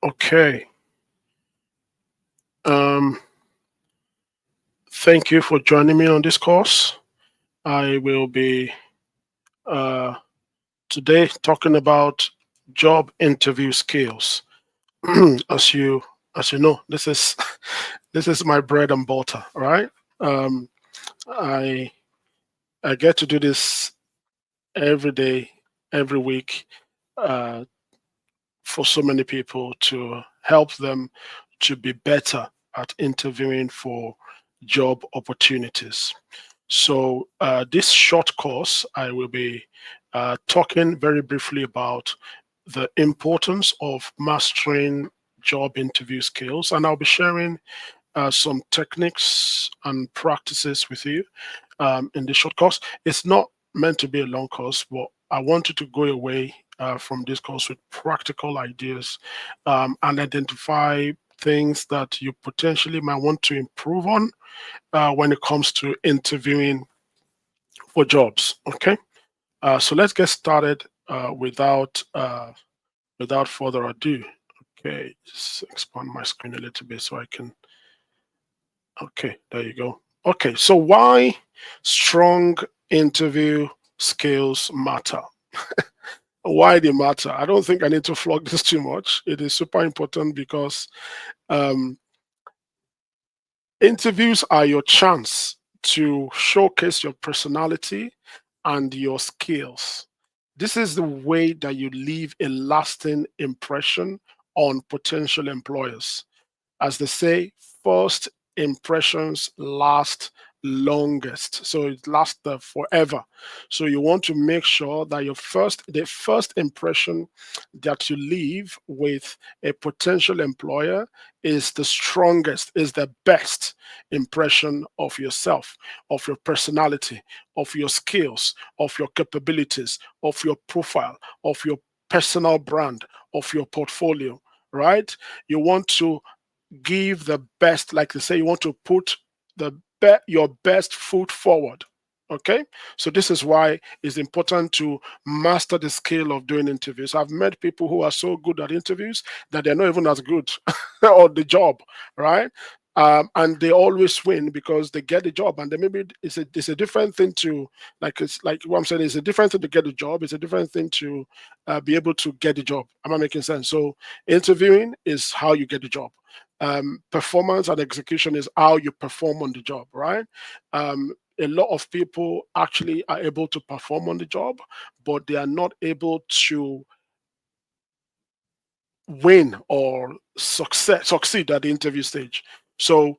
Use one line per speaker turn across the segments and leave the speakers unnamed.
Okay. Um, Thank you for joining me on this course. I will be uh, today talking about job interview skills. as you as you know, this is this is my bread and butter, right? Um, I I get to do this every day, every week, uh, for so many people to help them to be better at interviewing for job opportunities. So, this short course, I will be talking very briefly about the importance of mastering job interview skills, and I'll be sharing some techniques and practices with you in the short course. It's not meant to be a long course, but I want you to go away from this course with practical ideas and identify things that you potentially might want to improve on when it comes to interviewing for jobs. Okay, so let's get started without further ado. Okay, just expand my screen a little bit so I can. Okay, there you go. Okay, so why strong interview skills matter? Why they matter? I don't think I need to flog this too much. It is super important because um, interviews are your chance to showcase your personality and your skills. This is the way that you leave a lasting impression on potential employers. As they say, first impressions last longest. So it lasts forever. So you want to make sure that the first impression that you leave with a potential employer is the strongest, is the best impression of yourself, of your personality, of your skills, of your capabilities, of your profile, of your personal brand, of your portfolio, right? You want to give the best, like they say, you want to put your best foot forward. Okay, so this is why it's important to master the skill of doing interviews. I've met people who are so good at interviews that they're not even as good on the job, right? And they always win because they get the job, and then maybe it's a different thing to, like, it's like what I'm saying, it's a different thing to get the job, it's a different thing to be able to get the job. Am I making sense? So interviewing is how you get the job. Performance and execution is how you perform on the job, right? A lot of people actually are able to perform on the job, but they are not able to win or succeed at the interview stage. So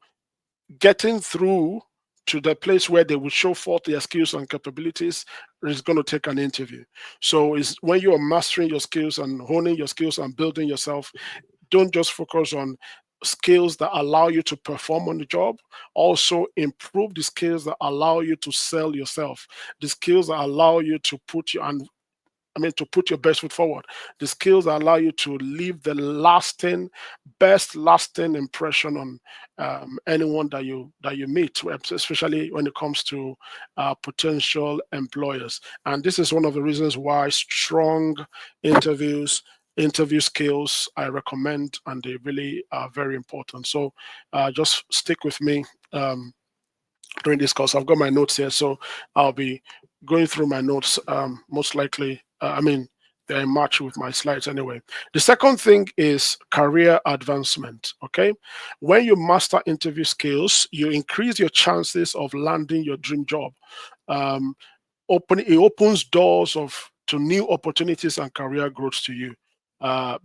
getting through to the place where they will show forth their skills and capabilities is going to take an interview. So it's when you are mastering your skills and honing your skills and building yourself, don't just focus on skills that allow you to perform on the job. Also improve the skills that allow you to sell yourself, the skills that allow you to to put your best foot forward, the skills that allow you to leave the best lasting impression on anyone that you meet, especially when it comes to potential employers. And this is one of the reasons why strong interviews, interview skills, I recommend, and they really are very important. So just stick with me. During this course, I've got my notes here, so I'll be going through my notes. Most likely, they're in match with my slides anyway. The second thing is career advancement. Okay, when you master interview skills, you increase your chances of landing your dream job. Um, it opens doors of to new opportunities and career growth to you.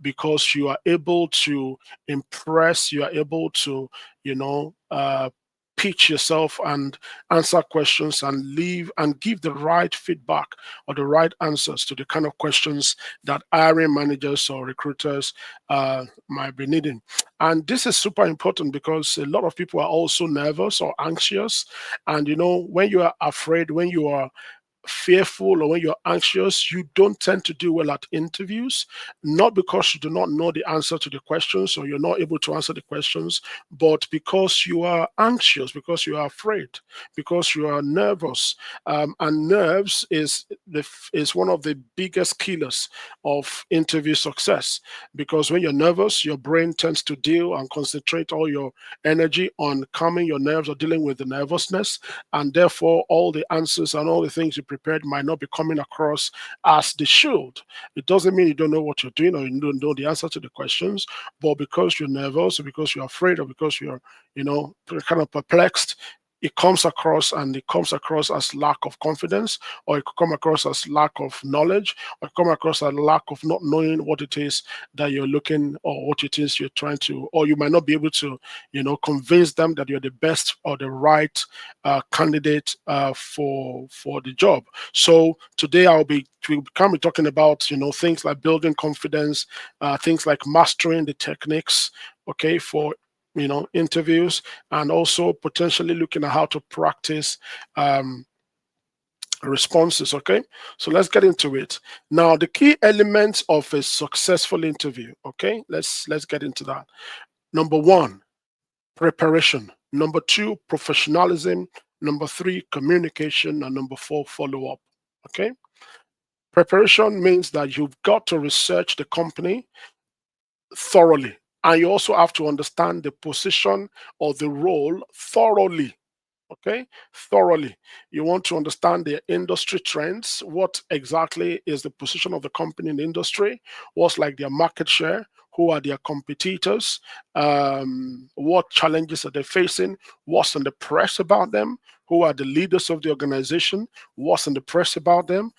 Because you are able to impress, you are able to, you know, pitch yourself and answer questions and leave and give the right feedback or the right answers to the kind of questions that hiring managers or recruiters might be needing. And this is super important because a lot of people are also nervous or anxious. And when you are afraid, when you are fearful or when you're anxious, you don't tend to do well at interviews, not because you do not know the answer to the questions or you're not able to answer the questions, but because you are anxious, because you are afraid, because you are nervous. And nerves is one of the biggest killers of interview success, because when you're nervous, your brain tends to deal and concentrate all your energy on calming your nerves or dealing with the nervousness, and therefore all the answers and all the things you prepared might not be coming across as they should. It doesn't mean you don't know what you're doing or you don't know the answer to the questions, but because you're nervous or because you're afraid or because you're, kind of perplexed, it comes across, and it comes across as lack of confidence, or it could come across as lack of knowledge, or come across as lack of not knowing what it is that you're looking, or what it is you're trying to, or you might not be able to, convince them that you're the best or the right candidate for the job. So today we can be talking about things like building confidence, things like mastering the techniques, okay, for interviews, and also potentially looking at how to practice responses. Okay, so let's get into it now. The key elements of a successful interview. Okay, let's get into that. Number one, preparation. Number two, professionalism. Number three, communication. And number four, follow up. Okay, preparation means that you've got to research the company thoroughly, and you also have to understand the position or the role thoroughly. Okay, thoroughly. You want to understand the industry trends. What exactly is the position of the company in the industry? What's like their market share? Who are their competitors? What challenges are they facing? What's in the press about them? Who are the leaders of the organization? What's in the press about them?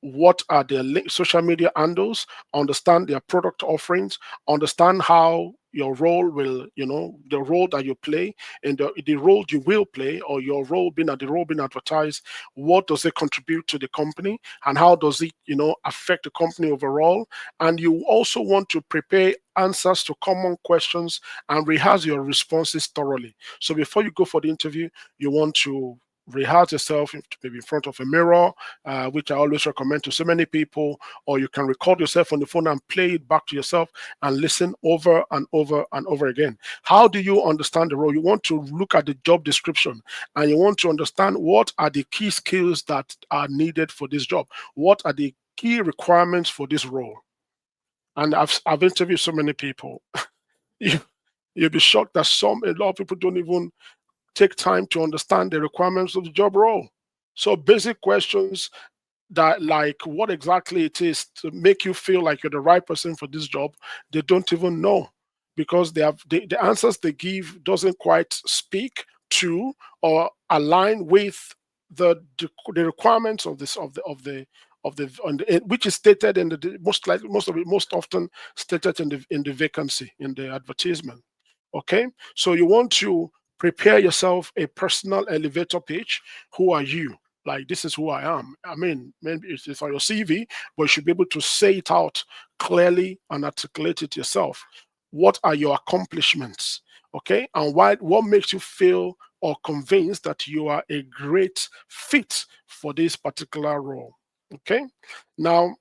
What are their social media handles, understand their product offerings, understand how your role will, the role that you play, and the role you will play, or your role being at the role being advertised, what does it contribute to the company, and how does it, affect the company overall. And you also want to prepare answers to common questions and rehearse your responses thoroughly. So before you go for the interview, you want to rehearse yourself, maybe in front of a mirror, which I always recommend to so many people, or you can record yourself on the phone and play it back to yourself and listen over and over and over again. How do you understand the role? You want to look at the job description, and you want to understand what are the key skills that are needed for this job. What are the key requirements for this role? And I've interviewed so many people. you, you'll be shocked that a lot of people don't even take time to understand the requirements of the job role. So basic questions that, like, what exactly it is to make you feel like you're the right person for this job, they don't even know, because the answers they give doesn't quite speak to or align with the requirements of this which is stated in the most often stated in the vacancy, in the advertisement. Okay, so you want to prepare yourself a personal elevator pitch. Who are you? Like, this is who I am. I mean, maybe it's on your CV, but you should be able to say it out clearly and articulate it yourself. What are your accomplishments? Okay, and what makes you feel or convinced that you are a great fit for this particular role? Okay, now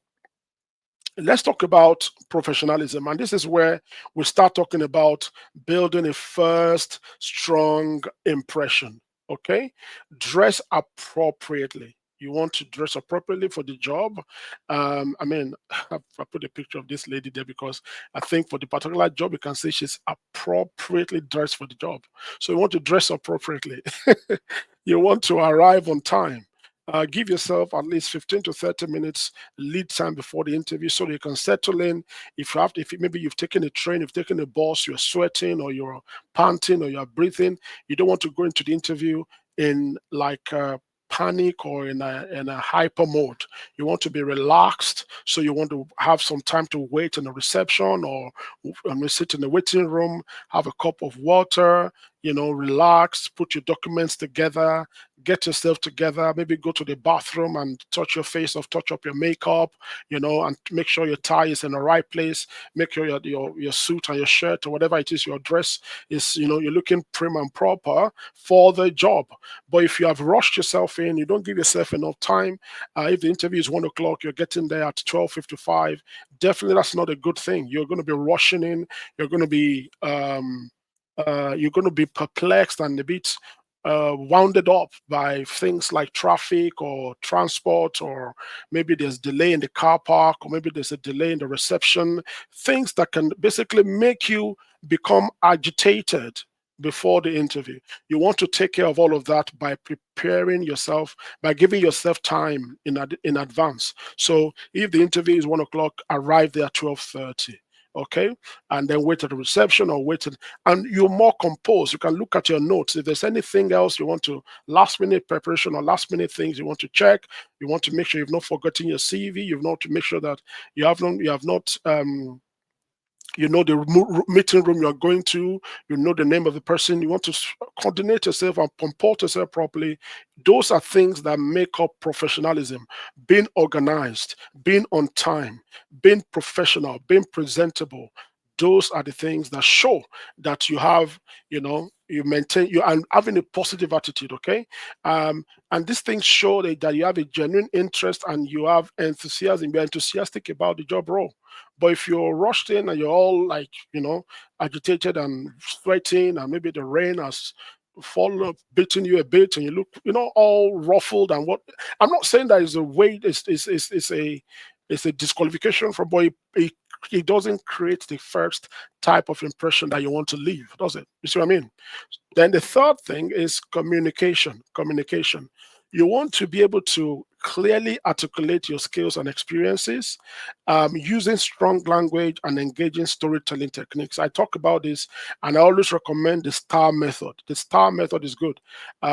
let's talk about professionalism. And this is where we start talking about building a first strong impression. Okay, dress appropriately. You want to dress appropriately for the job. I mean, I put a picture of this lady there because I think for the particular job, you can say she's appropriately dressed for the job. So you want to dress appropriately. You want to arrive on time. Give yourself at least 15 to 30 minutes lead time before the interview so you can settle in. If maybe you've taken a train, you've taken a bus, you're sweating or you're panting or you're breathing, you don't want to go into the interview in like panic or in a hyper mode. You want to be relaxed, so you want to have some time to wait in the reception, or sit in the waiting room, have a cup of water, relax, put your documents together, get yourself together, maybe go to the bathroom and touch your face or touch up your makeup, and make sure your tie is in the right place, make sure your suit and your shirt or whatever it is, your dress is, you're looking prim and proper for the job. But if you have rushed yourself in, you don't give yourself enough time. If the interview is 1 o'clock, you're getting there at 12:55. Definitely, that's not a good thing. You're going to be rushing in. You're going to be perplexed and a bit wounded up by things like traffic or transport, or maybe there's delay in the car park, or maybe there's a delay in the reception. Things that can basically make you become agitated before the interview. You want to take care of all of that by preparing yourself, by giving yourself time in advance. So if the interview is 1 o'clock, arrive there at 12:30. Okay, and then wait at the reception or and you're more composed. You can look at your notes. If there's anything else you want to, last minute preparation or last minute things you want to check, you want to make sure you've not forgotten your CV. You've not to make sure that the meeting room you're going to, the name of the person. You want to coordinate yourself and comport yourself properly. Those are things that make up professionalism: being organized, being on time, being professional, being presentable. Those are the things that show that you maintain, you are having a positive attitude. Okay. And these things show that you have a genuine interest and you have enthusiasm, you're enthusiastic about the job role. But if you're rushed in and you're all like, agitated and sweating, and maybe the rain has fallen, beating you a bit, and you look, all ruffled and what, I'm not saying that is a way, it's a disqualification from, but it doesn't create the first type of impression that you want to leave, does it? You see what I mean? Then the third thing is communication. Communication. You want to be able to clearly articulate your skills and experiences, using strong language and engaging storytelling techniques. I talk about this, and I always recommend the STAR method. The STAR method is good,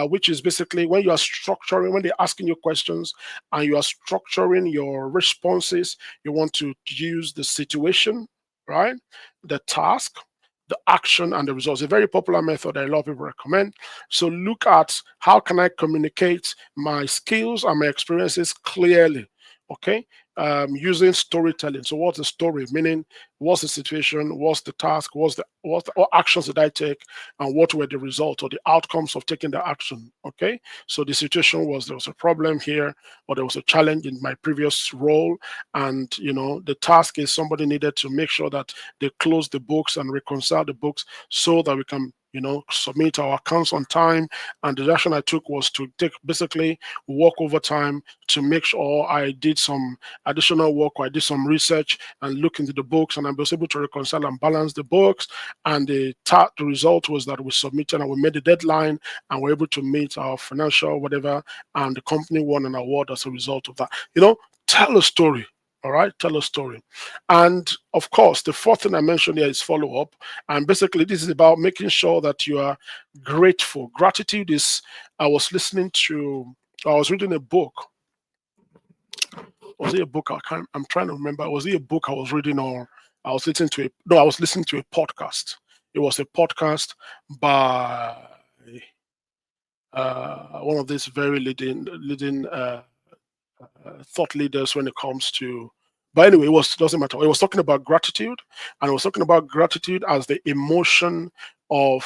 which is basically when you are structuring, when they're asking you questions and you are structuring your responses, you want to use the situation, right? The task, the action, and the results. A very popular method that a lot of people recommend. So look at how can I communicate my skills and my experiences clearly. Okay, using storytelling. So what's the story? Meaning, what's the situation? What's the task? What actions did I take, and what were the results or the outcomes of taking the action? Okay, so the situation was there was a problem here, or there was a challenge in my previous role, and the task is somebody needed to make sure that they close the books and reconcile the books so that we can submit our accounts on time. And the action I took was to basically work overtime to make sure I did some additional work, or I did some research and look into the books, and I was able to reconcile and balance the books. And the result was that we submitted and we made the deadline, and we're able to meet our financial whatever, and the company won an award as a result of that. Tell a story. All right, tell a story. And of course, the fourth thing I mentioned here is follow up. And basically, this is about making sure that you are grateful. Gratitude is, I was reading a book. Was it a book? I'm trying to remember. Was it a book I was reading, or I was listening to no, I was listening to a podcast. It was a podcast by one of these very leading thought leaders when it comes to. But anyway, it doesn't matter. It was talking about gratitude, and it was talking about gratitude as the emotion of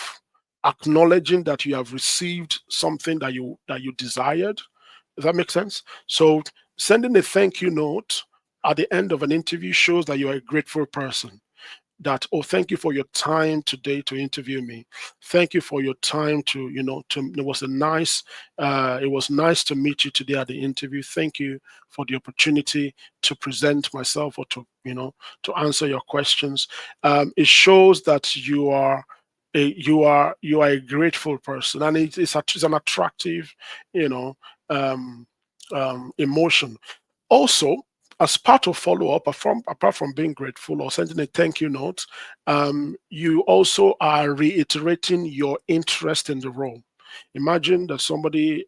acknowledging that you have received something that you desired. Does that make sense? So sending a thank you note at the end of an interview shows that you are a grateful person. That, oh, thank you for your time today to interview me. Thank you for your time it was nice to meet you today at the interview. Thank you for the opportunity to present myself, or to answer your questions. It shows that you are a grateful person, and it's an attractive you know um, emotion. Also, as part of follow up, apart from being grateful or sending a thank you note, you also are reiterating your interest in the role. Imagine that somebody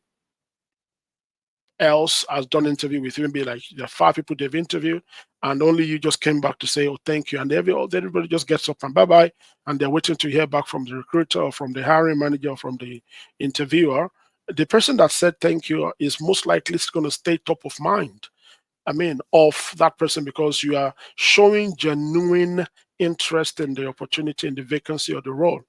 else has done interview with you, maybe like there are 5 people they've interviewed, and only you just came back to say, oh, thank you. And everybody just gets up and bye-bye, and they're waiting to hear back from the recruiter or from the hiring manager or from the interviewer. The person that said thank you is most likely going to stay top of mind, of that person, because you are showing genuine interest in the opportunity, in the vacancy or the role.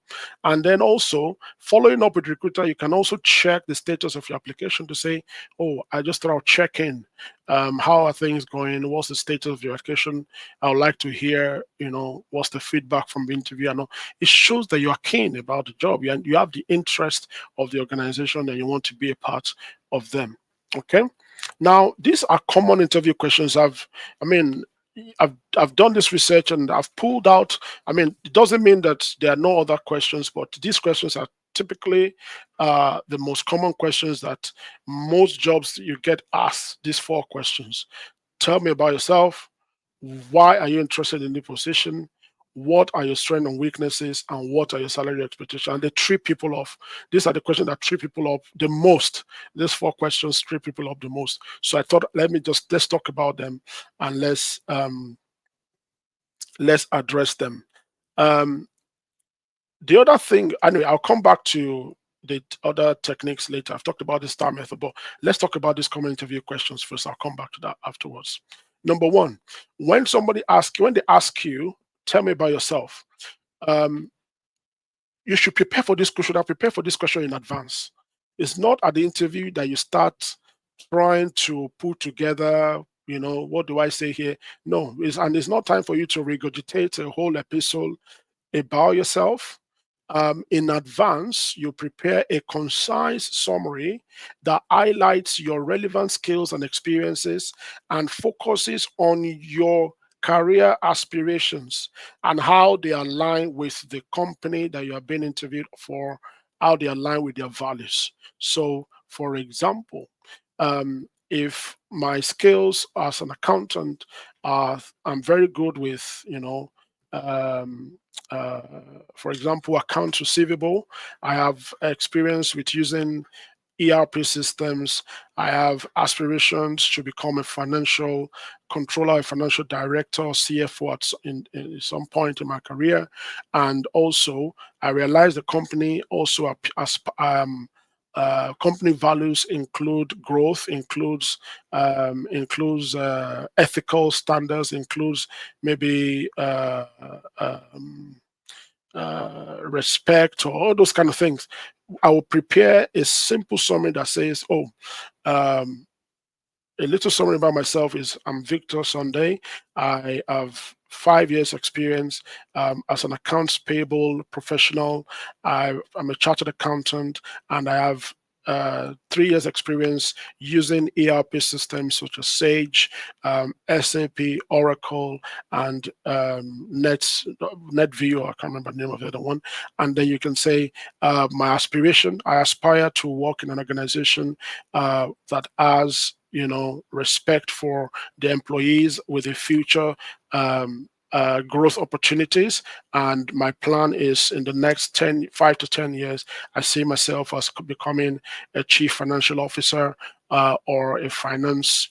And then also following up with recruiter, you can also check the status of your application to say, oh, I just thought I'll check in. How are things going? What's the status of your application? I would like to hear, what's the feedback from the interview. I know it shows that you are keen about the job. You have the interest of the organization and you want to be a part of them. Okay. Now, these are common interview questions. I've done this research and I've pulled out. It doesn't mean that there are no other questions, but these questions are typically the most common questions that most jobs you get asked. These 4 questions: tell me about yourself. Why are you interested in the position? What are your strengths and weaknesses? And what are your salary expectations? And they trip people off. These are the questions that trip people up the most. These 4 questions trip people up the most. So I thought, let's talk about them, and let's address them. The other thing, anyway, I'll come back to the other techniques later. I've talked about the STAR method, but let's talk about these common interview questions first. I'll come back to that afterwards. Number 1, when they ask you, tell me about yourself, you should prepare for this question. Prepare for this question in advance. It's not at the interview that you start trying to put together, what do I say here? No, it's not time for you to regurgitate a whole epistle about yourself. In advance, you prepare a concise summary that highlights your relevant skills and experiences and focuses on your career aspirations and how they align with the company that you are being interviewed for, how they align with their values. So, for example, if my skills as an accountant are, I'm very good with, for example, accounts receivable. I have experience with using ERP systems. I have aspirations to become a financial controller, a financial director, CFO in some point in my career. And also, I realized the company also company values include growth, includes ethical standards, includes maybe respect, or all those kind of things. I will prepare a simple summary that says, a little summary about myself is I'm Victor Sunday. I have 5 years experience as an accounts payable professional. I'm a chartered accountant, and I have 3 years experience using ERP systems such as Sage, SAP, Oracle, and NetView. I can't remember the name of the other one. And then you can say my aspiration: I aspire to work in an organization that has respect for the employees with a future growth opportunities. And my plan is in the next 5 to 10 years, I see myself as becoming a chief financial officer or a finance,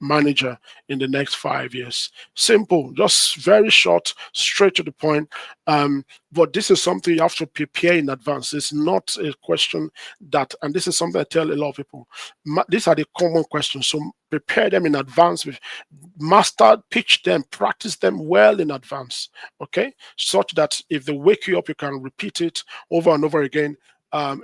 manager in the next 5 years. Simple, just very short, straight to the point. But this is something you have to prepare in advance. It's not a question and this is something I tell a lot of people. These are the common questions. So prepare them in advance, pitch them, practice them well in advance, okay? Such that if they wake you up, you can repeat it over and over again.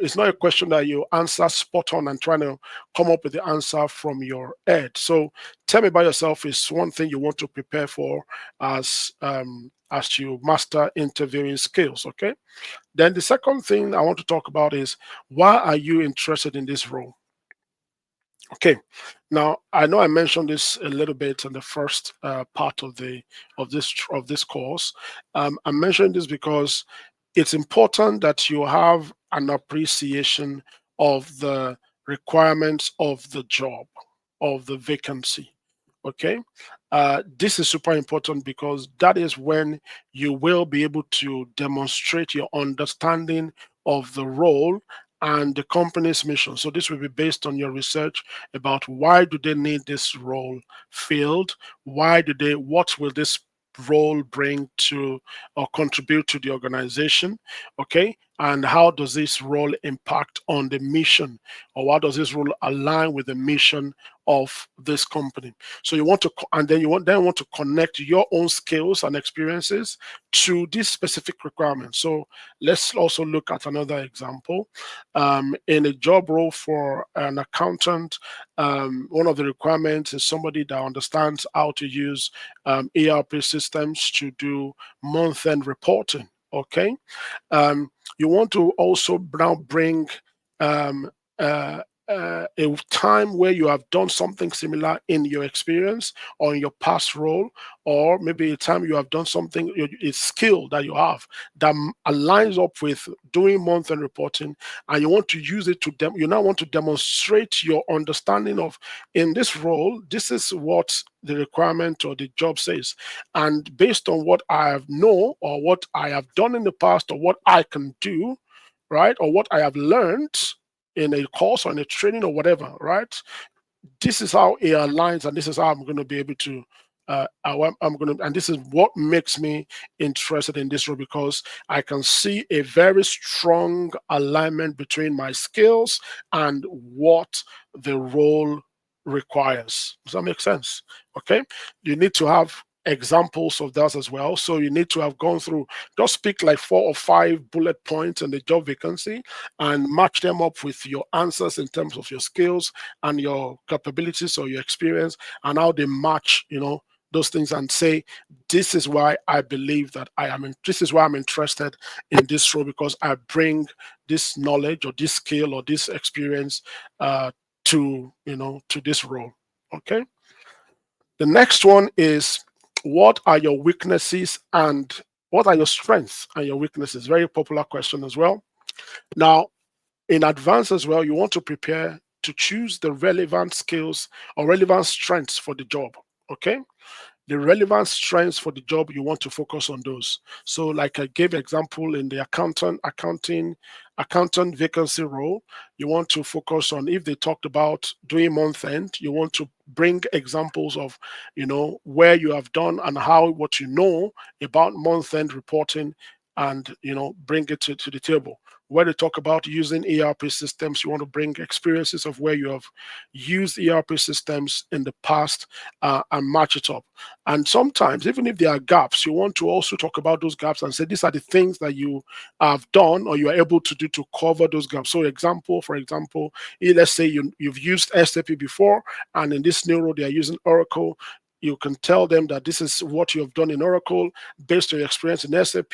It's not a question that you answer spot on and trying to come up with the answer from your head. So tell me about yourself is one thing you want to prepare for as you master interviewing skills, okay? Then the second thing I want to talk about is, why are you interested in this role? Okay, now I know I mentioned this a little bit in the first part of this course. I'm mentioning this because it's important that you have an appreciation of the requirements of the job, of the vacancy. Okay, this is super important because that is when you will be able to demonstrate your understanding of the role and the company's mission. So this will be based on your research about why do they need this role filled? What will this role bring to or contribute to the organization? Okay. And how does this role impact on the mission, or how does this role align with the mission of this company? So you want to, and then you want to connect your own skills and experiences to this specific requirement. So let's also look at another example. In a job role for an accountant, one of the requirements is somebody that understands how to use ERP systems to do month-end reporting. Okay, you want to also now bring um, uh, a time where you have done something similar in your experience or in your past role, or maybe a time you have done something, a skill that you have that aligns up with doing month-end reporting, and you want to use it to you now want to demonstrate your understanding of, in this role, this is what the requirement or the job says, and based on what I have know or what I have done in the past or what I can do, right, or what I have learned in a course or in a training or whatever, right? This is how it aligns, and this is how I'm going to be able to. I'm going to, and this is what makes me interested in this role, because I can see a very strong alignment between my skills and what the role requires. Does that make sense? Okay, you need to have examples of that as well. So you need to have gone through, just pick like 4 or 5 bullet points in the job vacancy and match them up with your answers in terms of your skills and your capabilities or your experience, and how they match, those things, and say, this is why I believe that this is why I'm interested in this role, because I bring this knowledge or this skill or this experience to this role. Okay. The next one is, what are your weaknesses and what are your strengths and your weaknesses? Very popular question as well. Now, in advance as well, you want to prepare to choose the relevant skills or relevant strengths for the job. Okay. The relevant strengths for the job, you want to focus on those. So like I gave example in the accountant vacancy role, you want to focus on, if they talked about doing month end, you want to bring examples of where you have done and how, what you know about month end reporting, and bring it to the table. Where they talk about using ERP systems, you want to bring experiences of where you have used ERP systems in the past, and match it up. And sometimes, even if there are gaps, you want to also talk about those gaps and say, these are the things that you have done or you are able to do to cover those gaps. So for example, let's say you've used SAP before, and in this new role they are using Oracle. You can tell them that this is what you have done in Oracle based on your experience in SAP,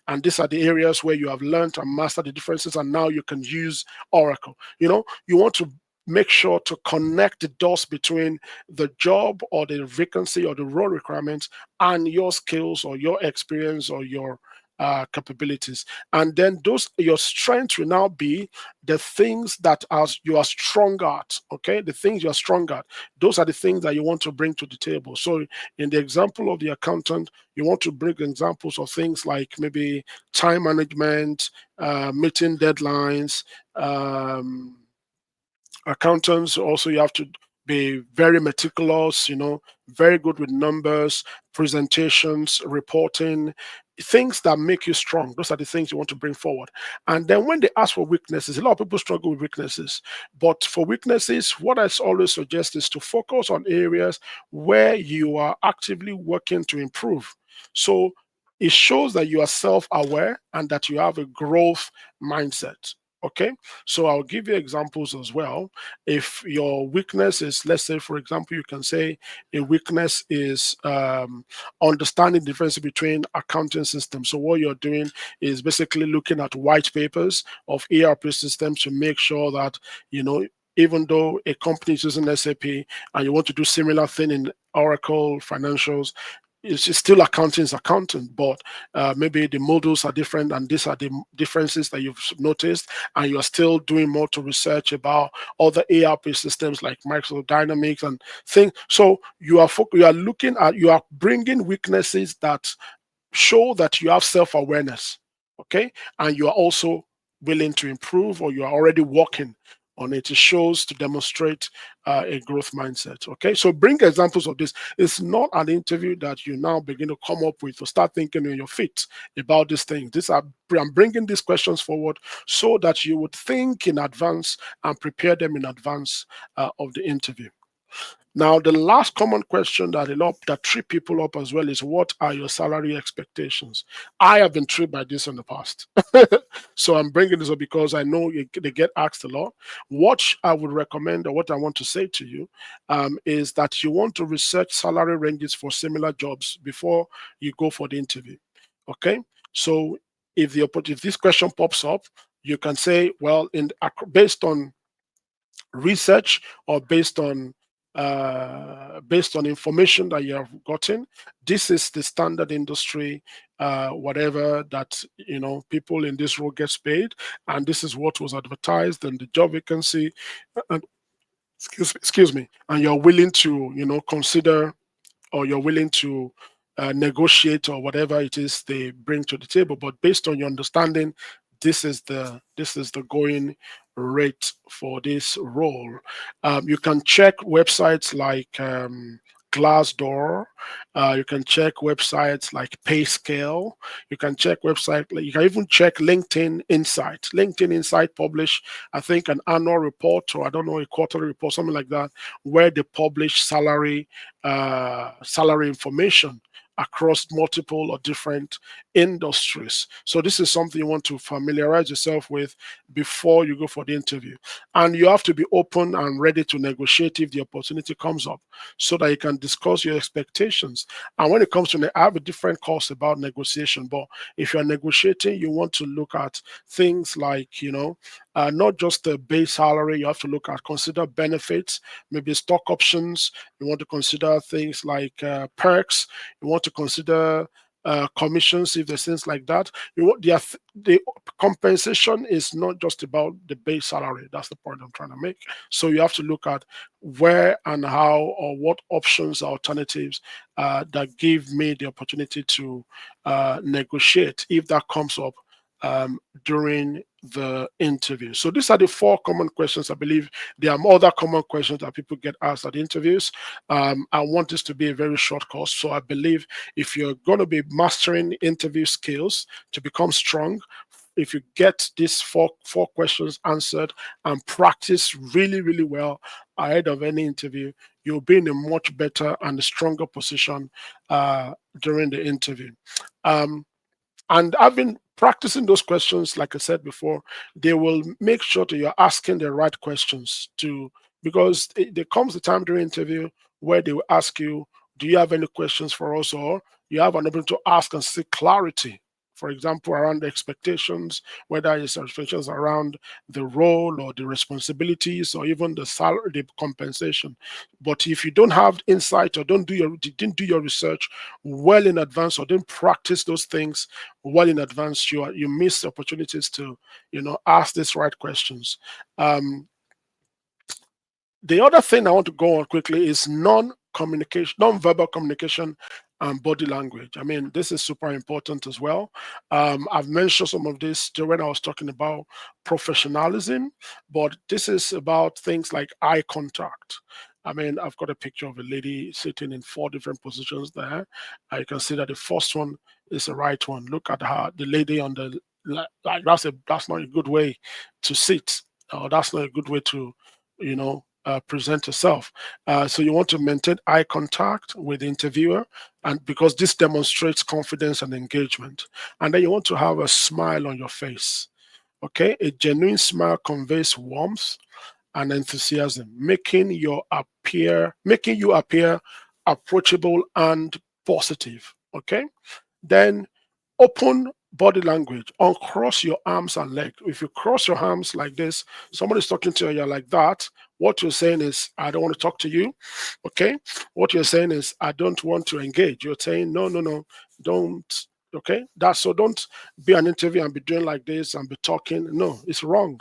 and these are the areas where you have learned and mastered the differences, and now you can use Oracle. You want to make sure to connect the dots between the job or the vacancy or the role requirements and your skills or your experience or your capabilities. And then your strengths will now be the things that you are strong at. Okay, the things you are strong at, those are the things that you want to bring to the table. So in the example of the accountant, you want to bring examples of things like maybe time management, meeting deadlines. Accountants also, you have to be very meticulous, very good with numbers, presentations, reporting, things that make you strong. Those are the things you want to bring forward. And then when they ask for weaknesses, a lot of people struggle with weaknesses. But for weaknesses, what I always suggest is to focus on areas where you are actively working to improve. So it shows that you are self-aware and that you have a growth mindset. Okay, so I'll give you examples as well. If your weakness is, let's say, for example, you can say a weakness is understanding the difference between accounting systems. So what you're doing is basically looking at white papers of ERP systems to make sure that, even though a company is using SAP and you want to do similar thing in Oracle financials, it's still accounting is accounting, but maybe the models are different, and these are the differences that you've noticed, and you're still doing more to research about other ERP systems like Microsoft Dynamics and things. So you are bringing weaknesses that show that you have self-awareness, okay, and you are also willing to improve or you are already working on it. It shows to demonstrate a growth mindset. Okay, so bring examples of this. It's not an interview that you now begin to come up with or start thinking on your feet about these things. I'm bringing these questions forward so that you would think in advance and prepare them in advance of the interview. Now, the last common question that trip people up as well is, what are your salary expectations? I have been tripped by this in the past. So I'm bringing this up because I know they get asked a lot. What I would recommend, or what I want to say to you, is that you want to research salary ranges for similar jobs before you go for the interview. Okay? So if this question pops up, you can say, well, based on research or based on information that you have gotten, this is the standard industry, whatever that people in this role gets paid, and this is what was advertised and the job vacancy, and excuse me, and you're willing to consider, or you're willing to negotiate, or whatever it is they bring to the table. But based on your understanding, this is the going rate for this role. You can check websites like Glassdoor. You can check websites like PayScale. You can check you can even check LinkedIn Insight. LinkedIn Insight publish, I think, an annual report, or I don't know, a quarterly report, something like that, where they publish salary information across multiple or different industries. So this is something you want to familiarize yourself with before you go for the interview. And you have to be open and ready to negotiate if the opportunity comes up, so that you can discuss your expectations. And when it comes to, I have a different course about negotiation, but if you're negotiating, you want to look at things like, not just the base salary. You have to consider benefits, maybe stock options. You want to consider things like perks. You want to consider commissions, if there's things like that. The compensation is not just about the base salary. That's the point I'm trying to make. So you have to look at where and how, or what options, alternatives that give me the opportunity to negotiate if that comes up during the interview. So these are the 4 common questions. I believe there are other common questions that people get asked at interviews. I want this to be a very short course. So I believe if you're going to be mastering interview skills to become strong, if you get these four questions answered and practice really, really well ahead of any interview, you'll be in a much better and stronger position during the interview. And I've been practicing those questions, like I said before. They will make sure that you're asking the right questions because there comes a time during interview where they will ask you, do you have any questions for us? Or you have an opportunity to ask and seek clarity. For example, around the expectations, whether it's expectations around the role or the responsibilities or even the salary, the compensation. But if you don't have insight, or didn't do your research well in advance, or didn't practice those things well in advance, you miss opportunities to ask these right questions. The other thing I want to go on quickly is non-verbal communication and body language. I mean, this is super important as well. I've mentioned some of this when I was talking about professionalism, but this is about things like eye contact. I mean, I've got a picture of a lady sitting in 4 different positions there. I can see that the first one is the right one. Look at her, the lady on the like. That's not a good way to sit, or that's not a good way to, present yourself. So you want to maintain eye contact with the interviewer, and because this demonstrates confidence and engagement. And then you want to have a smile on your face. Okay, a genuine smile conveys warmth and enthusiasm, making you appear approachable and positive. Okay, then open body language. Uncross your arms and legs. If you cross your arms like this, somebody's talking to you, you're like that. What you're saying is, I don't want to talk to you. Okay. What you're saying is, I don't want to engage. You're saying, no, don't. Okay. So don't be an interview and be doing like this and be talking. No, it's wrong.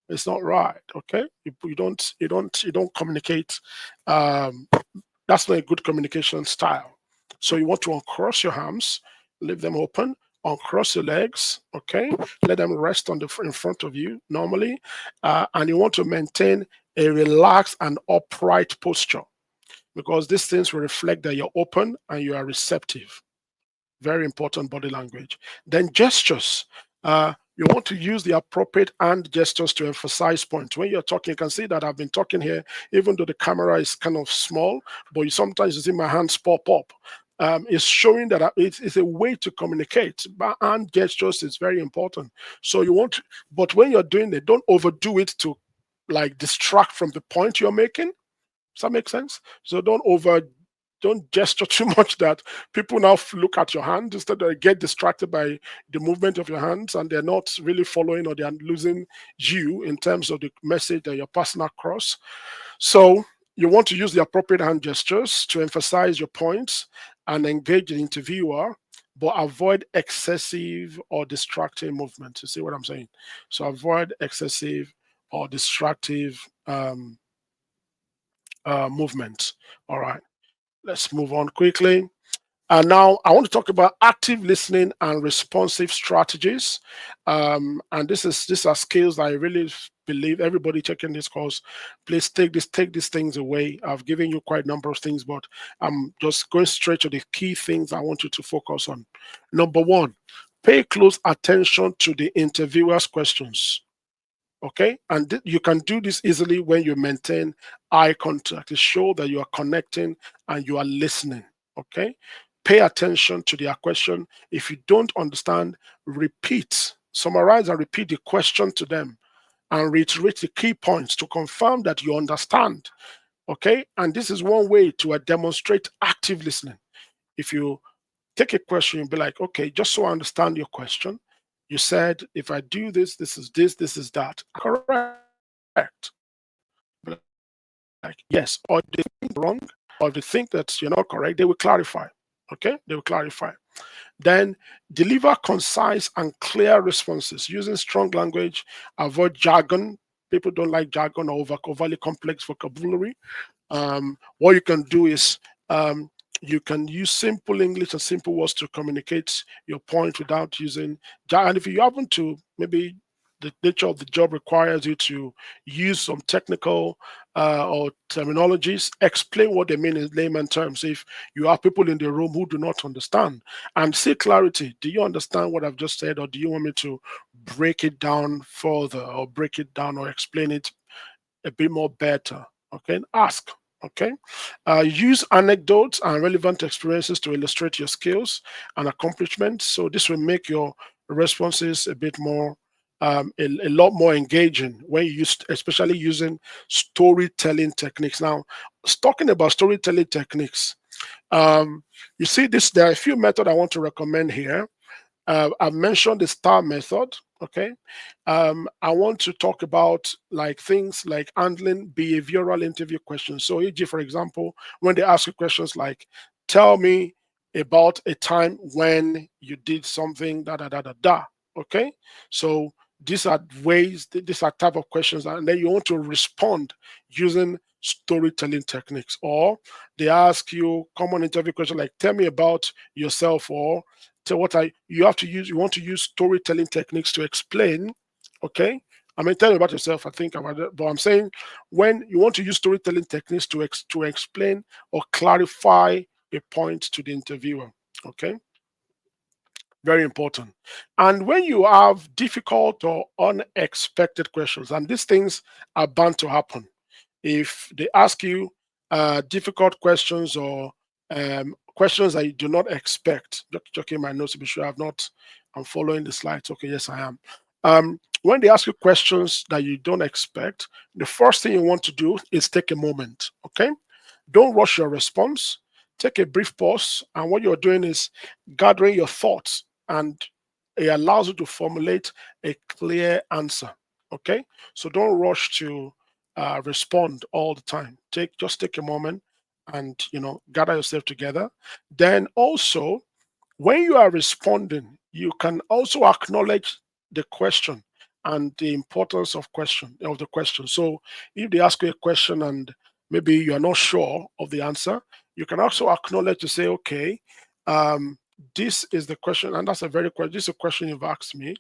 It's not right. Okay. You don't communicate. That's not a good communication style. So you want to uncross your arms, leave them open, uncross your legs, okay? Let them rest on in front of you normally. And you want to maintain a relaxed and upright posture, because these things will reflect that you're open and you are receptive. Very important body language. Then gestures. You want to use the appropriate hand gestures to emphasize points. When you're talking, you can see that I've been talking here, even though the camera is kind of small, but sometimes you see my hands pop up. It's showing that it's a way to communicate. But hand gestures is very important. So you want to, but when you're doing it, don't overdo it to like distract from the point you're making. Does that make sense? So don't gesture too much that people now look at your hand instead, they get distracted by the movement of your hands and they're not really following, or they're losing you in terms of the message that you're passing across. So you want to use the appropriate hand gestures to emphasize your points and engage the interviewer, but avoid excessive or distracting movement. You see what I'm saying? So avoid excessive or distractive movement. All right, let's move on quickly. And now I want to talk about active listening and responsive strategies. And these are skills that I really believe everybody taking this course, please take these things away. I've given you quite a number of things, but I'm just going straight to the key things I want you to focus on. Number one, pay close attention to the interviewer's questions. Okay, and you can do this easily when you maintain eye contact to show that you are connecting and you are listening. Okay, pay attention to their question. If you don't understand, summarize and repeat the question to them, and reiterate the key points to confirm that you understand. Okay, and this is one way to demonstrate active listening. If you take a question and be like, okay, just so I understand your question, you said if I do this, this is that. Correct. Like, yes, or they think wrong, or if they think that you're not correct, they will clarify. Okay, they will clarify. Then deliver concise and clear responses using strong language. Avoid jargon. People don't like jargon or overly complex vocabulary. What you can do is you can use simple English and simple words to communicate your point without using jargon. And if you happen to, maybe the nature of the job requires you to use some technical or terminologies, explain what they mean in layman terms. If you have people in the room who do not understand, and seek clarity. Do you understand what I've just said, or do you want me to break it down further, or break it down, or explain it a bit more better? Okay, and ask. Okay, use anecdotes and relevant experiences to illustrate your skills and accomplishments. So this will make your responses a bit more, a lot more engaging when you use, especially using storytelling techniques. Now, talking about storytelling techniques, you see this. There are a few methods I want to recommend here. I've mentioned the STAR method. Okay, I want to talk about like things like handling behavioral interview questions. So, e.g., for example, when they ask you questions like, "Tell me about a time when you did something da da da da da." Okay, so these are ways. These are type of questions, and then you want to respond using storytelling techniques. Or they ask you common interview question like, "Tell me about yourself," or so you have to use, you want to use storytelling techniques to explain. Okay, I mean, tell me about yourself. I think about it, but I'm saying when you want to use storytelling techniques to explain or clarify a point to the interviewer. Okay, very important. And when you have difficult or unexpected questions, and these things are bound to happen, if they ask you difficult questions, or questions that you do not expect. Just checking my notes to be sure I'm following the slides. Okay, yes, I am. When they ask you questions that you don't expect, the first thing you want to do is take a moment. Okay, don't rush your response. Take a brief pause, and what you're doing is gathering your thoughts, and it allows you to formulate a clear answer. Okay, so don't rush to respond all the time. Just take a moment and gather yourself together. Then also, when you are responding, you can also acknowledge the question and the importance of the question. So if they ask you a question and maybe you are not sure of the answer, you can also acknowledge to say, okay, this is the question, and that's a very question. This is a question you've asked me.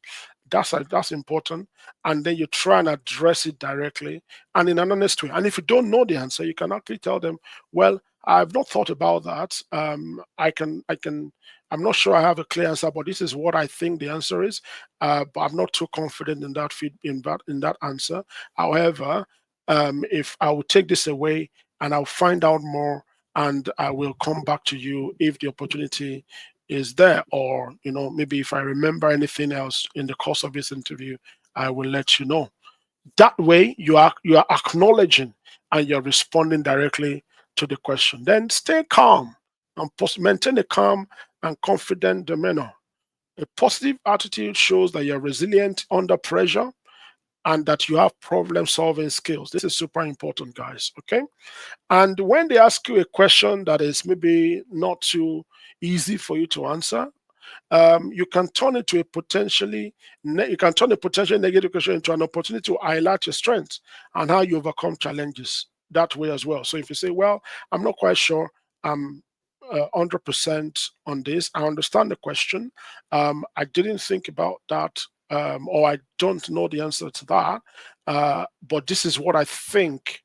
That's important, and then you try and address it directly and in an honest way. And if you don't know the answer, you can actually tell them, "Well, I've not thought about that. I'm not sure I have a clear answer, but this is what I think the answer is. But I'm not too confident in that in that answer. However, if I will take this away and I'll find out more, and I will come back to you if the opportunity is there, or maybe if I remember anything else in the course of this interview, I will let you know." That way you are acknowledging and you're responding directly to the question. Then stay calm and maintain a calm and confident demeanor. A positive attitude shows that you're resilient under pressure and that you have problem solving skills. This is super important, guys. Okay. And when they ask you a question that is maybe not too easy for you to answer, you can turn it to a you can turn a potentially negative question into an opportunity to highlight your strengths and how you overcome challenges that way as well. So if you say, "Well, I'm not quite sure I'm 100% on this. I understand the question. I didn't think about that, or I don't know the answer to that, but this is what I think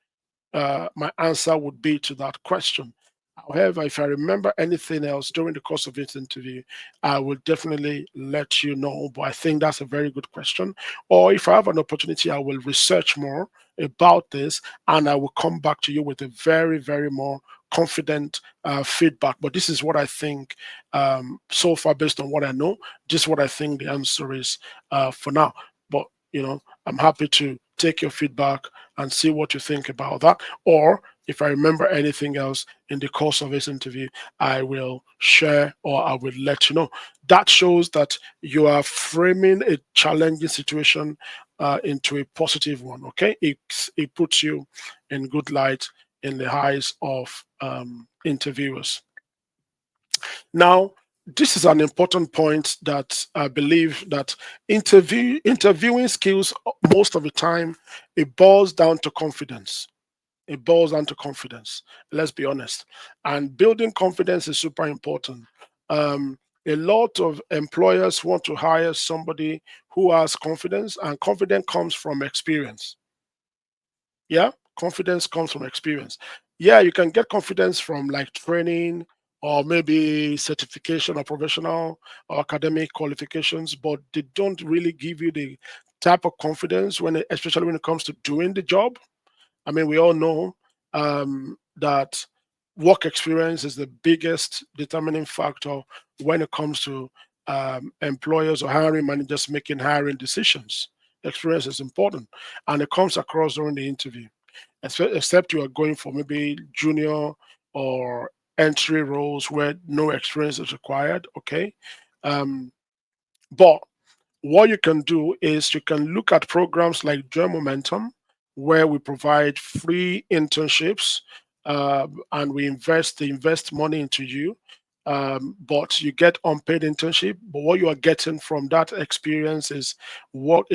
my answer would be to that question. However, if I remember anything else during the course of this interview, I will definitely let you know. But I think that's a very good question. Or if I have an opportunity, I will research more about this and I will come back to you with a very, very more confident feedback. But this is what I think so far, based on what I know. This is what I think the answer is for now. But I'm happy to take your feedback and see what you think about that. Or if I remember anything else in the course of this interview, I will share or I will let you know. That shows that you are framing a challenging situation into a positive one. Okay, it puts you in good light in the eyes of interviewers. Now, this is an important point that I believe that interviewing skills most of the time it boils down to confidence. It boils down to confidence. Let's be honest. And building confidence is super important. A lot of employers want to hire somebody who has confidence, and confidence comes from experience. Yeah, confidence comes from experience. Yeah, you can get confidence from like training or maybe certification or professional or academic qualifications, but they don't really give you the type of confidence especially when it comes to doing the job. I mean, we all know that work experience is the biggest determining factor when it comes to employers or hiring managers making hiring decisions. Experience is important, and it comes across during the interview, except you are going for maybe junior or entry roles where no experience is required. Okay, um, but what you can do is you can look at programs like Join Momentum, where we provide free internships, and they invest money into you. But you get unpaid internship. But what you are getting from that experience is work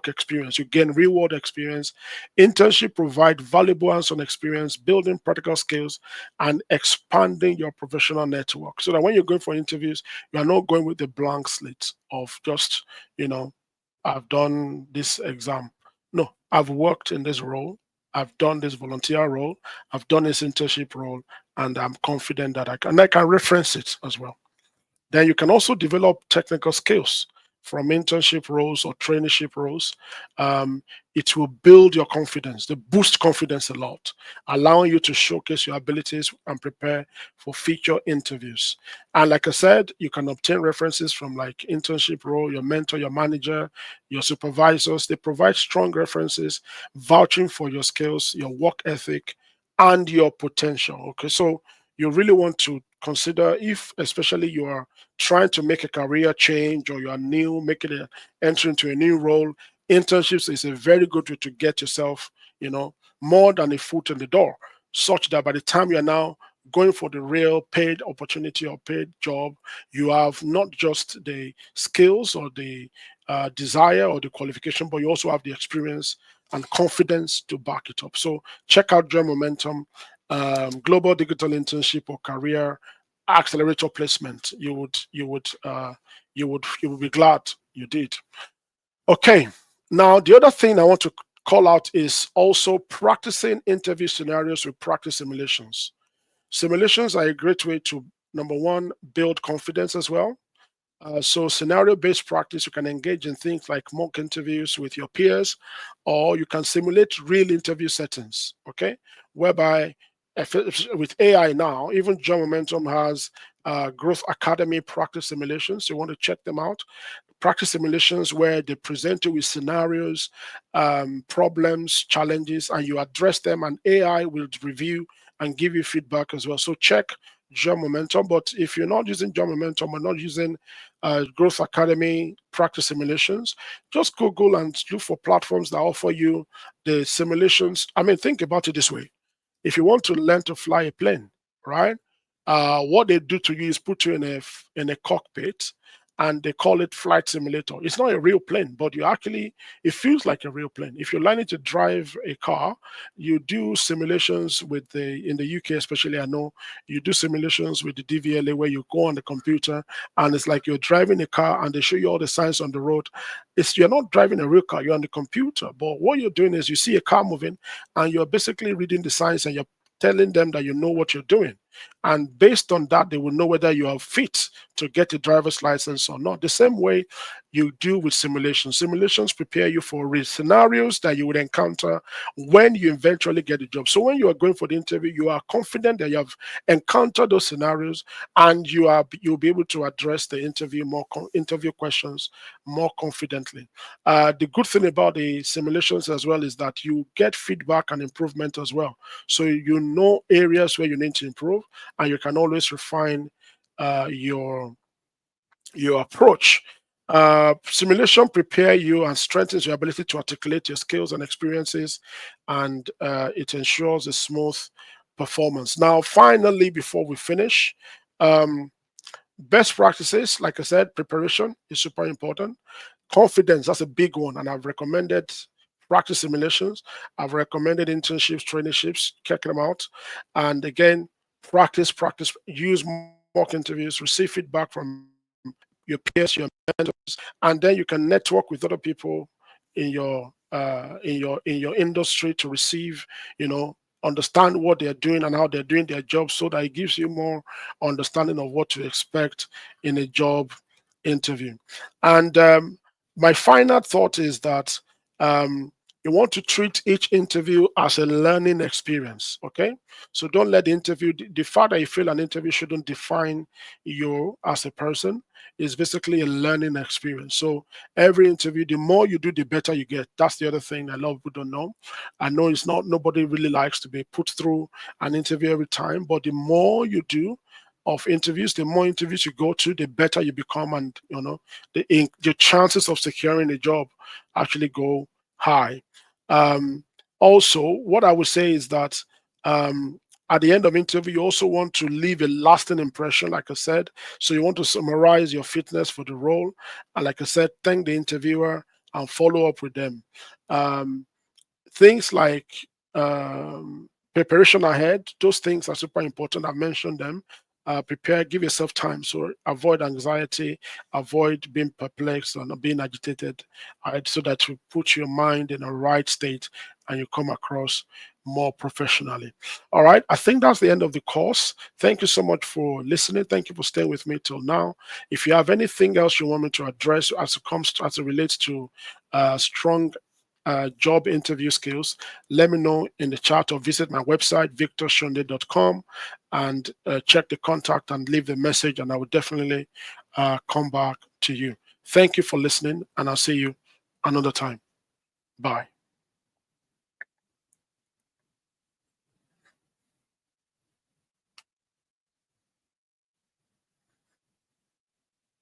experience. You gain reward experience. Internship provide valuable hands-on experience, building practical skills, and expanding your professional network. So that when you're going for interviews, you are not going with the blank slate of just, you know, I've done this exam. No, I've worked in this role. I've done this volunteer role. I've done this internship role, and I'm confident that I can reference it as well. Then you can also develop technical skills from internship roles or traineeship roles. Um, it will build your confidence, they boost confidence a lot, allowing you to showcase your abilities and prepare for future interviews. And like I said, you can obtain references from like internship role, your mentor, your manager, your supervisors. They provide strong references, vouching for your skills, your work ethic, and your potential. Okay, so you really want to consider, if especially you are trying to make a career change or you are new, making an entry into a new role, internships is a very good way to get yourself, more than a foot in the door, such that by the time you are now going for the real paid opportunity or paid job, you have not just the skills or the desire or the qualification, but you also have the experience and confidence to back it up. So check out Join Momentum, Global Digital Internship or Career accelerator placement, you would be glad you did. Okay. Now the other thing I want to call out is also practicing interview scenarios with practice simulations. Simulations are a great way to, number one, build confidence as well. So scenario-based practice, you can engage in things like mock interviews with your peers, or you can simulate real interview settings, okay? Whereby with AI now, even John Momentum has Growth Academy practice simulations. You want to check them out. Practice simulations where they present you with scenarios, problems, challenges, and you address them, and AI will review and give you feedback as well. So check John Momentum. But if you're not using John Momentum or not using Growth Academy practice simulations, just Google and look for platforms that offer you the simulations. I mean, think about it this way. If you want to learn to fly a plane, right? What they do to you is put you in a cockpit, and they call it flight simulator. It's not a real plane, but it feels like a real plane. If you're learning to drive a car, you do simulations in the UK especially, I know, you do simulations with the DVLA where you go on the computer and it's like you're driving a car and they show you all the signs on the road. You're not driving a real car, you're on the computer, but what you're doing is you see a car moving and you're basically reading the signs and you're telling them that you know what you're doing. And based on that, they will know whether you are fit to get a driver's license or not. The same way you do with simulations. Simulations prepare you for real scenarios that you would encounter when you eventually get the job. So when you are going for the interview, you are confident that you have encountered those scenarios and you'll be able to address the interview questions more confidently. The good thing about the simulations as well is that you get feedback and improvement as well. So you know areas where you need to improve, and you can always refine your approach. Simulation prepare you and strengthens your ability to articulate your skills and experiences, and it ensures a smooth performance. Now, finally, before we finish, best practices, like I said, preparation is super important. Confidence, that's a big one, and I've recommended practice simulations. I've recommended internships, traineeships, check them out. And again, practice, use mock interviews, receive feedback from your peers, your mentors, and then you can network with other people in your industry to receive, understand what they're doing and how they're doing their job, so that it gives you more understanding of what to expect in a job interview. And my final thought is that you want to treat each interview as a learning experience. Okay, so don't let the fact that you fail an interview shouldn't define you as a person. It's basically a learning experience. So every interview, the more you do, the better you get. That's the other thing a lot of people don't know. I know it's not nobody really likes to be put through an interview every time, but the more you do of interviews, the more interviews you go to, the better you become, and the chances of securing a job actually go high. Also, what I would say is that at the end of interview, you also want to leave a lasting impression, like I said. So you want to summarize your fitness for the role, and like I said, thank the interviewer and follow up with them. Things like preparation ahead, those things are super important. I mentioned them. Prepare, give yourself time. So avoid anxiety, avoid being perplexed or not being agitated, so that you put your mind in a right state and you come across more professionally. All right, I think that's the end of the course. Thank you so much for listening. Thank you for staying with me till now. If you have anything else you want me to address as it relates to strong job interview skills, let me know in the chat or visit my website, victorshonde.com, and check the contact and leave the message, and I will definitely come back to you. Thank you for listening, and I'll see you another time. Bye.